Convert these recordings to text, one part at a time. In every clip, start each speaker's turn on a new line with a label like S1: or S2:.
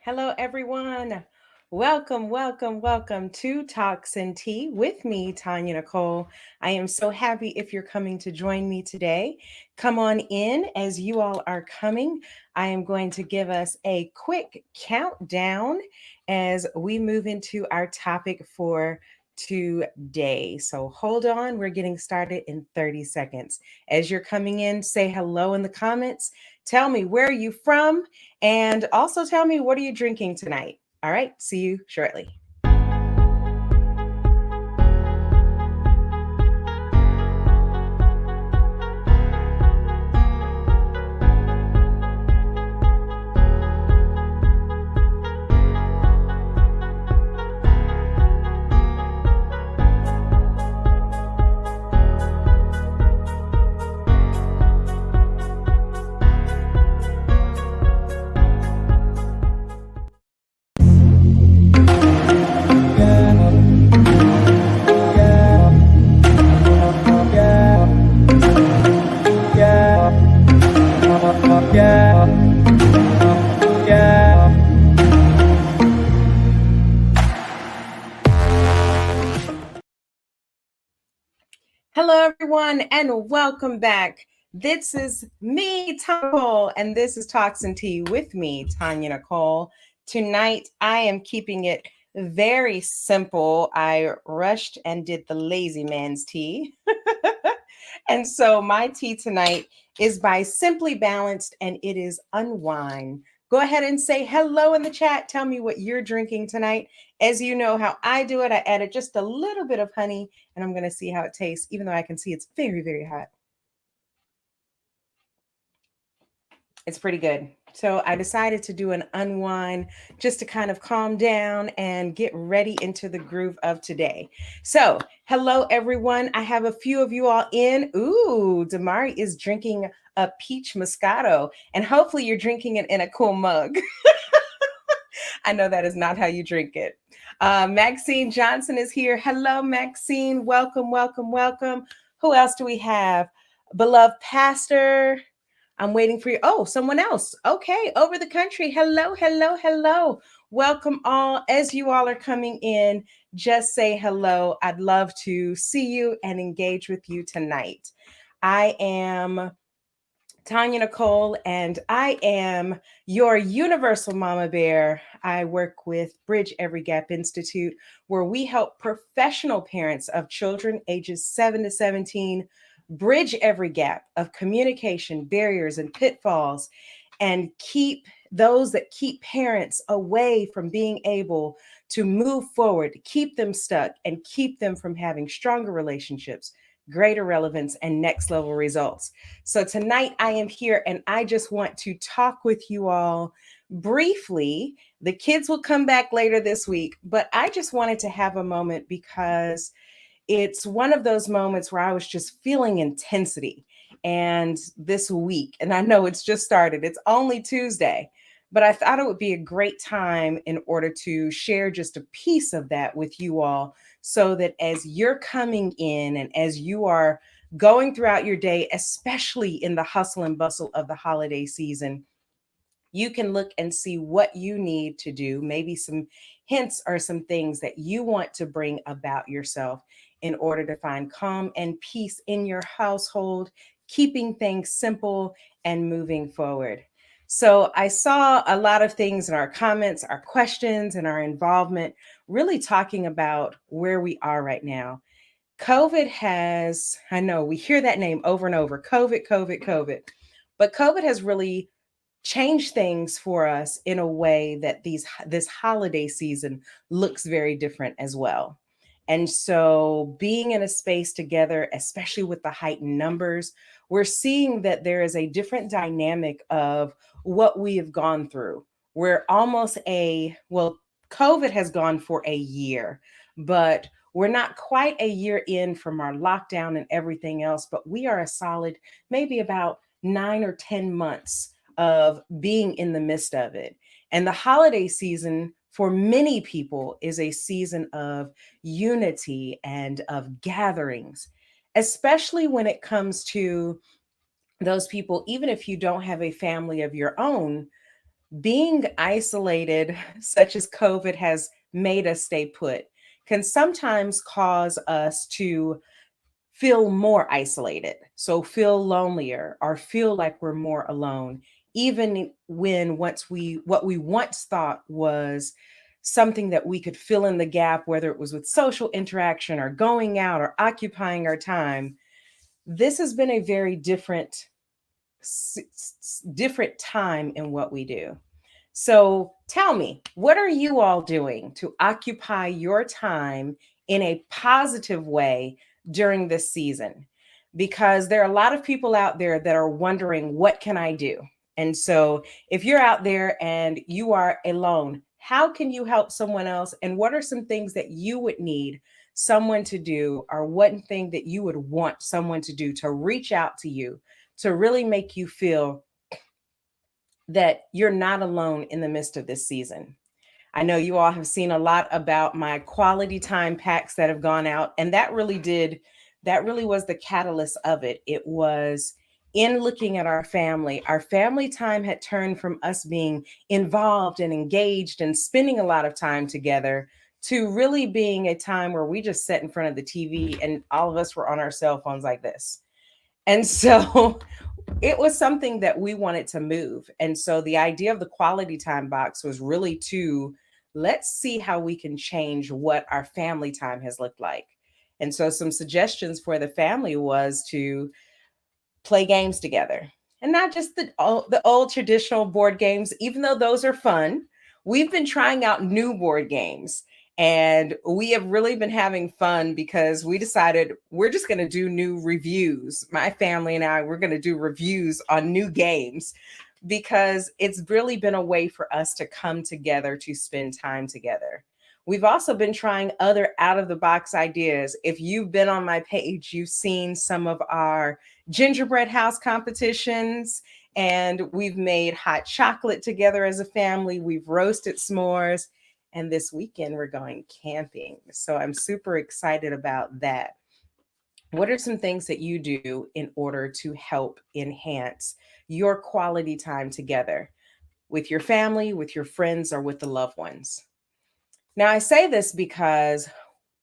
S1: Hello, everyone. Welcome to Talks and Tea with me, Tonya Nicole. I am so happy if you're coming to join me today. Come on in as you all are coming. I am going to give us a quick countdown as we move into our topic for today. So hold on, we're getting started in 30 seconds. As you're coming in, say hello in the comments. Tell me where are you from? And also tell me, what are you drinking tonight? All right, see you shortly. Hello, everyone, and welcome back. This is me, Nicole, and this is Talks and Tea with me, Tonya Nicole. Tonight, I am keeping it very simple. I rushed and did the lazy man's tea. And so, my tea tonight is by Simply Balanced, and it is Unwind. Go ahead and say hello in the chat. Tell me what you're drinking tonight. As you know how I do it, I added just a little bit of honey and I'm going to see how it tastes, even though I can see it's very, very hot. It's pretty good. So I decided to do an unwind just to kind of calm down and get ready into the groove of today. So, hello everyone. I have a few of you all in. Ooh, Damari is drinking a peach moscato, and hopefully you're drinking it in a cool mug. I know that is not how you drink it. Maxine Johnson is here. Hello, Maxine. Welcome. Who else do we have? Beloved Pastor. I'm waiting for you. Oh, someone else. Okay, over the country. Hello. Welcome all. As you all are coming in, just say hello. I'd love to see you and engage with you tonight. I am Tonya Nicole, and I am your universal mama bear. I work with Bridge Every Gap Institute, where we help professional parents of children ages 7 to 17 bridge every gap of communication, barriers, and pitfalls, and keep those that keep parents away from being able to move forward, keep them stuck, and keep them from having stronger relationships, greater relevance, and next level results. So tonight I am here and I just want to talk with you all briefly. The kids will come back later this week, but I just wanted to have a moment because it's one of those moments where I was just feeling intensity. And this week, and I know it's just started, it's only Tuesday, but I thought it would be a great time in order to share just a piece of that with you all so that as you're coming in and as you are going throughout your day, especially in the hustle and bustle of the holiday season, you can look and see what you need to do, maybe some hints or some things that you want to bring about yourself in order to find calm and peace in your household, keeping things simple and moving forward. So, I saw a lot of things in our comments, our questions, and our involvement, really talking about where we are right now. COVID has, I know we hear that name over and over, COVID, but COVID has really change things for us in a way that this holiday season looks very different as well. And so being in a space together, especially with the heightened numbers, we're seeing that there is a different dynamic of what we have gone through. We're almost well, COVID has gone for a year, but we're not quite a year in from our lockdown and everything else, but we are a solid maybe about 9 or 10 months of being in the midst of it. And the holiday season for many people is a season of unity and of gatherings, especially when it comes to those people, even if you don't have a family of your own, Being isolated, such as COVID has made us stay put, can sometimes cause us to feel more isolated. So feel lonelier or feel like we're more alone, even when once we what we once thought was something that we could fill in the gap, whether it was with social interaction or going out or occupying our time. This has been a very different time in what we do. So tell me, what are you all doing to occupy your time in a positive way during this season? Because there are a lot of people out there that are wondering, what can I do? And so if you're out there and you are alone, how can you help someone else? And what are some things that you would need someone to do, or one thing that you would want someone to do to reach out to you to really make you feel that you're not alone in the midst of this season? I know you all have seen a lot about my quality time packs that have gone out, and that really was the catalyst of it. It was in looking at our family time had turned from us being involved and engaged and spending a lot of time together to really being a time where we just sat in front of the TV and all of us were on our cell phones like this. And so it was something that we wanted to move. And so the idea of the quality time box was really to let's see how we can change what our family time has looked like. And so some suggestions for the family was to play games together. And not just the old traditional board games, even though those are fun. We've been trying out new board games, and we have really been having fun because we decided we're just going to do new reviews. My family and I, we're going to do reviews on new games because it's really been a way for us to come together to spend time together. We've also been trying other out of the box ideas. If you've been on my page, you've seen some of our gingerbread house competitions, and we've made hot chocolate together as a family. We've roasted s'mores, and this weekend we're going camping. So I'm super excited about that. What are some things that you do in order to help enhance your quality time together with your family, with your friends, or with the loved ones? Now, I say this because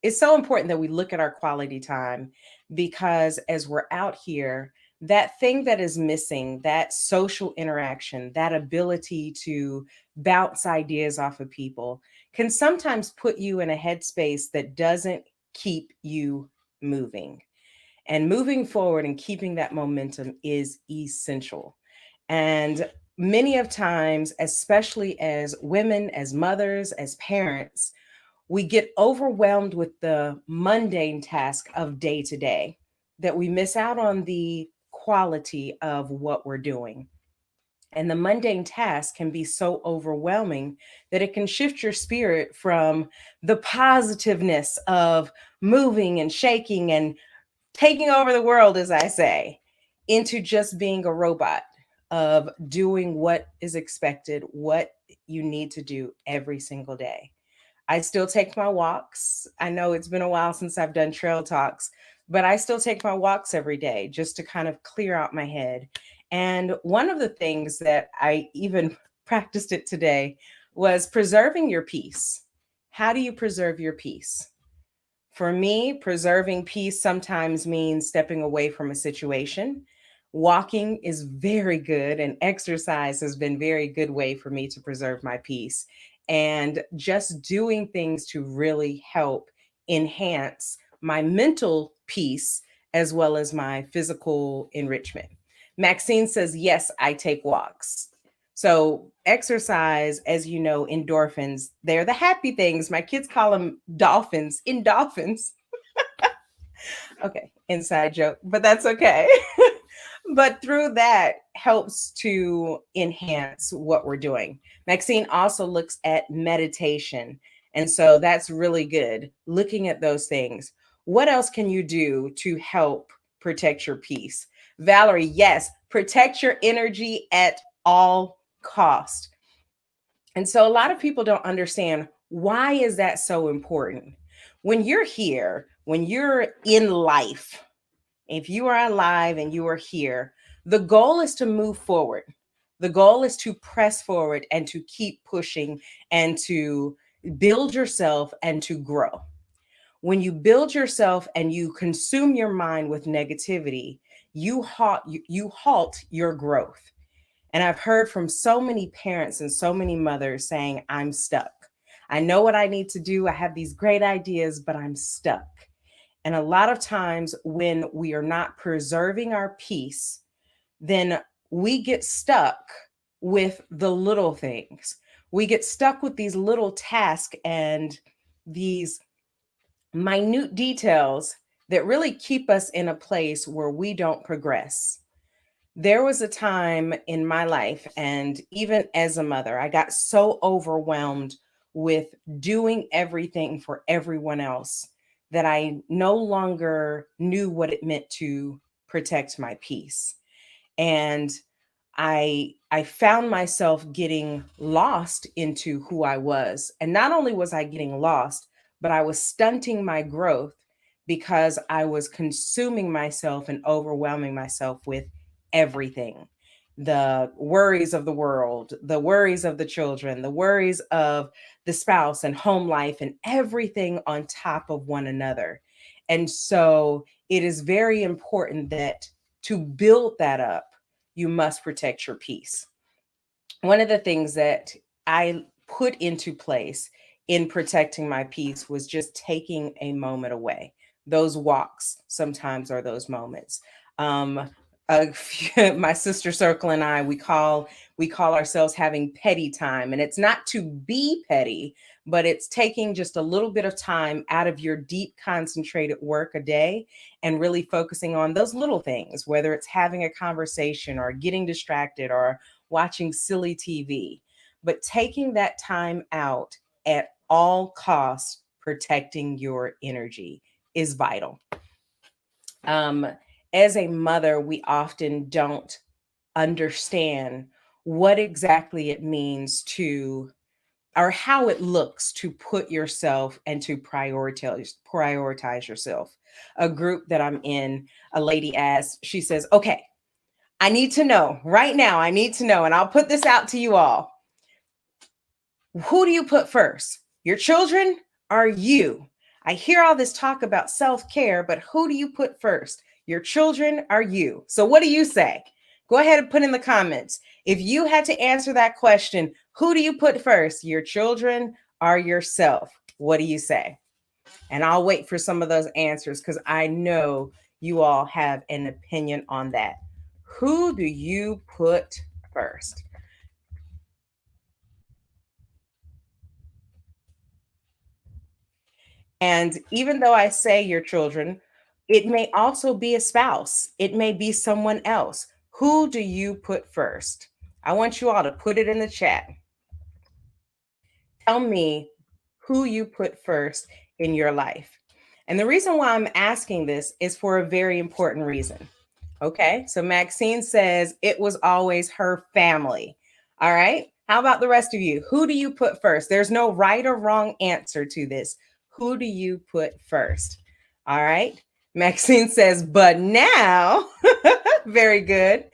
S1: it's so important that we look at our quality time, because as we're out here, that thing that is missing, that social interaction, that ability to bounce ideas off of people, can sometimes put you in a headspace that doesn't keep you moving. And moving forward and keeping that momentum is essential. And many of times, especially as women, as mothers, as parents, we get overwhelmed with the mundane task of day to day that we miss out on the quality of what we're doing. And the mundane task can be so overwhelming that it can shift your spirit from the positiveness of moving and shaking and taking over the world, as I say, into just being a robot of doing what is expected, what you need to do every single day. I still take my walks. I know it's been a while since I've done trail talks, but I still take my walks every day just to kind of clear out my head. And one of the things that I even practiced it today was preserving your peace. How do you preserve your peace? For me, preserving peace sometimes means stepping away from a situation. Walking is very good, and exercise has been very good way for me to preserve my peace. And just doing things to really help enhance my mental peace as well as my physical enrichment. Maxine says, yes, I take walks. So, exercise, as you know, endorphins, they're the happy things. My kids call them dolphins, endorphins. Okay, inside joke, but that's okay. But through that helps to enhance what we're doing. Maxine also looks at meditation. And so that's really good. Looking at those things. What else can you do to help protect your peace? Valerie, yes, protect your energy at all cost. And so a lot of people don't understand, why is that so important? When you're here, when you're in life, if you are alive and you are here, the goal is to move forward. The goal is to press forward and to keep pushing and to build yourself and to grow. When you build yourself and you consume your mind with negativity, you halt your growth. And I've heard from so many parents and so many mothers saying, I'm stuck. I know what I need to do. I have these great ideas, but I'm stuck. And a lot of times when we are not preserving our peace, then we get stuck with the little things. We get stuck with these little tasks and these minute details that really keep us in a place where we don't progress. There was a time in my life, and even as a mother, I got so overwhelmed with doing everything for everyone else that I no longer knew what it meant to protect my peace. And I found myself getting lost into who I was. And not only was I getting lost, but I was stunting my growth because I was consuming myself and overwhelming myself with everything. The worries of the world, the worries of the children, the worries of the spouse and home life, and everything on top of one another. And so it is very important that to build that up, you must protect your peace. One of the things that I put into place in protecting my peace was just taking a moment away. Those walks sometimes are those moments. Um, my sister circle and I, we call ourselves having petty time, and it's not to be petty, but it's taking just a little bit of time out of your deep concentrated work a day and really focusing on those little things, whether it's having a conversation or getting distracted or watching silly TV, but taking that time out at all costs, protecting your energy is vital. Um, as a mother, we often don't understand what exactly it means to or how it looks to put yourself and to prioritize yourself. A group that I'm in, a lady asked, she says, okay, I need to know right now. I need to know, and I'll put this out to you all. Who do you put first? Your children or you? I hear all this talk about self care, but who do you put first? Your children or you? So, what do you say? Go ahead and put in the comments. If you had to answer that question, who do you put first? Your children or yourself? What do you say? And I'll wait for some of those answers because I know you all have an opinion on that. Who do you put first? And even though I say your children, it may also be a spouse, it may be someone else. Who do you put first? I want you all to put it in the chat. Tell me who you put first in your life. And the reason why I'm asking this is for a very important reason. Okay, so Maxine says it was always her family. All right, how about the rest of you? Who do you put first? There's no right or wrong answer to this. Who do you put first? All right, Maxine says, but now, very good.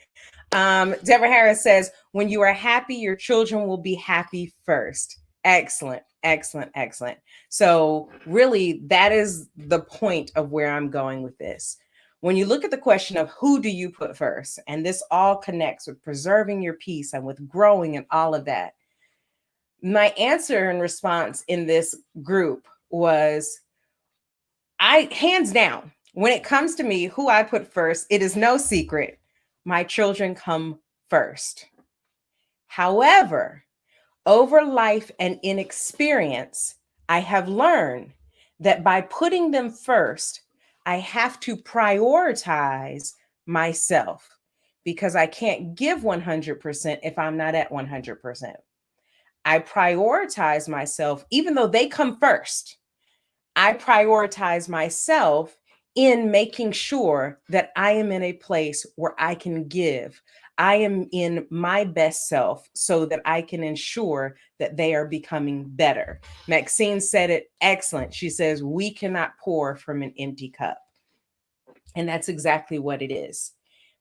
S1: Deborah Harris says, when you are happy, your children will be happy first. Excellent, excellent, excellent. So, really, that is the point of where I'm going with this. When you look at the question of who do you put first, and this all connects with preserving your peace and with growing and all of that, my answer and response in this group was hands down, when it comes to me, who I put first, it is no secret. My children come first. However, over life and in experience, I have learned that by putting them first, I have to prioritize myself because I can't give 100% if I'm not at 100%. I prioritize myself, even though they come first. I prioritize myself in making sure that I am in a place where I can give. I am in my best self so that I can ensure that they are becoming better. Maxine said it excellent. She says, we cannot pour from an empty cup. And that's exactly what it is.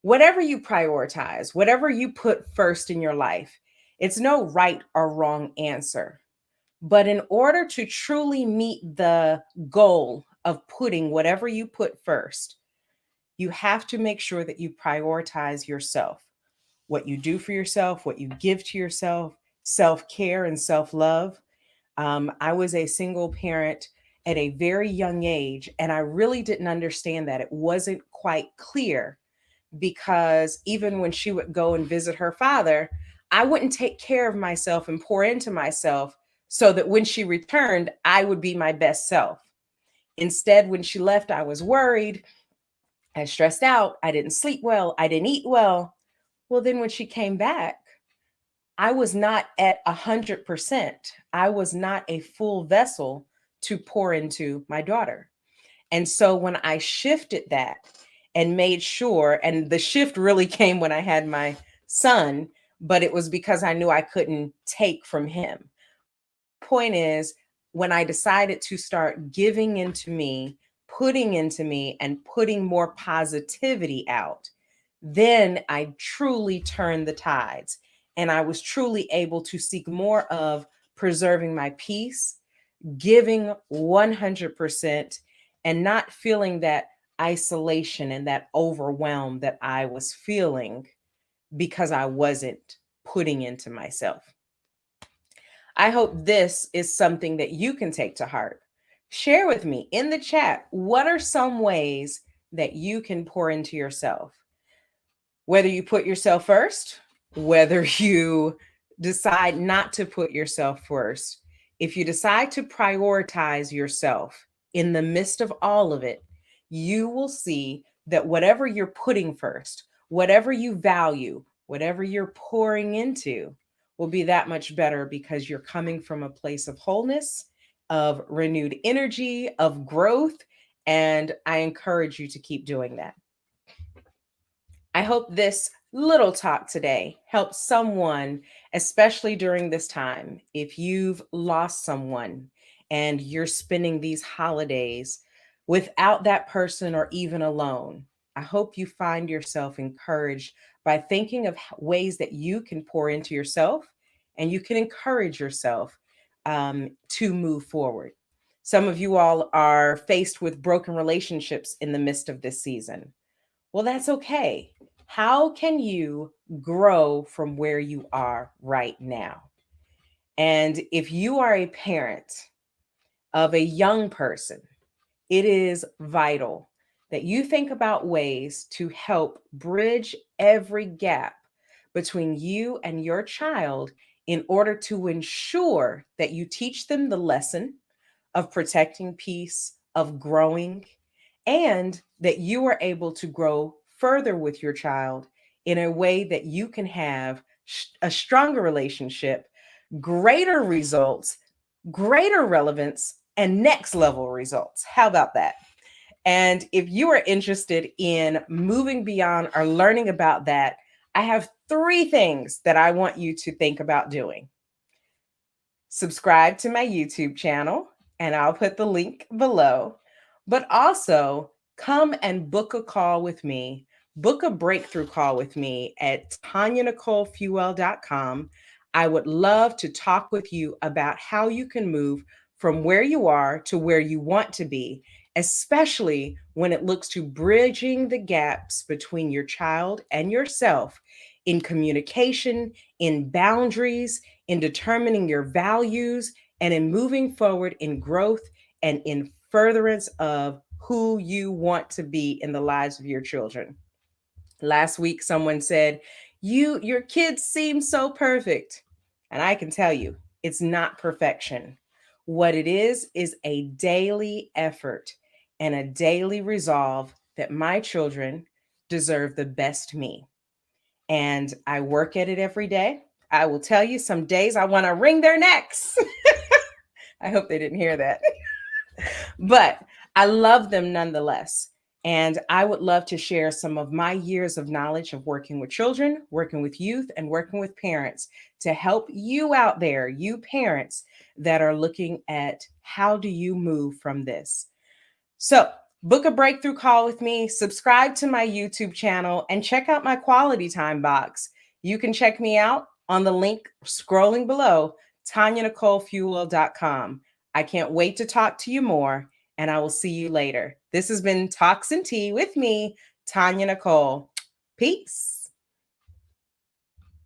S1: Whatever you prioritize, whatever you put first in your life, it's no right or wrong answer. But in order to truly meet the goal of putting whatever you put first, you have to make sure that you prioritize yourself, what you do for yourself, what you give to yourself, self care and self love. I was a single parent at a very young age, and I really didn't understand that. It wasn't quite clear because even when she would go and visit her father, I wouldn't take care of myself and pour into myself so that when she returned, I would be my best self. Instead, when she left, I was worried, I stressed out, I didn't sleep well, I didn't eat well. Well, then when she came back, I was not at 100%. I was not a full vessel to pour into my daughter. And so when I shifted that and made sure, and the shift really came when I had my son, but it was because I knew I couldn't take from him. Point is, when I decided to start giving into me, putting into me, and putting more positivity out, then I truly turned the tides. And I was truly able to seek more of preserving my peace, giving 100%, and not feeling that isolation and that overwhelm that I was feeling because I wasn't putting into myself. I hope this is something that you can take to heart. Share with me in the chat, what are some ways that you can pour into yourself? Whether you put yourself first, whether you decide not to put yourself first, if you decide to prioritize yourself in the midst of all of it, you will see that whatever you're putting first, whatever you value, whatever you're pouring into, will be that much better because you're coming from a place of wholeness, of renewed energy, of growth. And I encourage you to keep doing that. I hope this little talk today helps someone, especially during this time. If you've lost someone and you're spending these holidays without that person or even alone, I hope you find yourself encouraged by thinking of ways that you can pour into yourself and you can encourage yourself to move forward. Some of you all are faced with broken relationships in the midst of this season. Well, that's okay. How can you grow from where you are right now? And if you are a parent of a young person, it is vital that you think about ways to help bridge every gap between you and your child in order to ensure that you teach them the lesson of protecting peace, of growing, and that you are able to grow further with your child in a way that you can have a stronger relationship, greater results, greater relevance, and next level results. How about that? And if you are interested in moving beyond or learning about that, I have 3 things that I want you to think about doing. Subscribe to my YouTube channel, and I'll put the link below. But also, come and book a call with me, book a breakthrough call with me at TonyaNicoleFuel.com. I would love to talk with you about how you can move from where you are to where you want to be, especially when it looks to bridging the gaps between your child and yourself in communication, in boundaries, in determining your values, and in moving forward in growth and in furtherance of who you want to be in the lives of your children. Last week, someone said, your kids seem so perfect. And I can tell you, it's not perfection. What it is a daily effort and a daily resolve that my children deserve the best me. And I work at it every day. I will tell you, some days I want to wring their necks. I hope they didn't hear that. But I love them nonetheless. And I would love to share some of my years of knowledge of working with children, working with youth, and working with parents to help you out there, you parents that are looking at how do you move from this. So Book a breakthrough call with me, subscribe to my YouTube channel, and check out my quality time box. You can check me out on the link scrolling below, TonyaNicoleFuel.com. I can't wait to talk to you more, and I will see you later. This has been Talks and Tea with me, Tonya Nicole. Peace.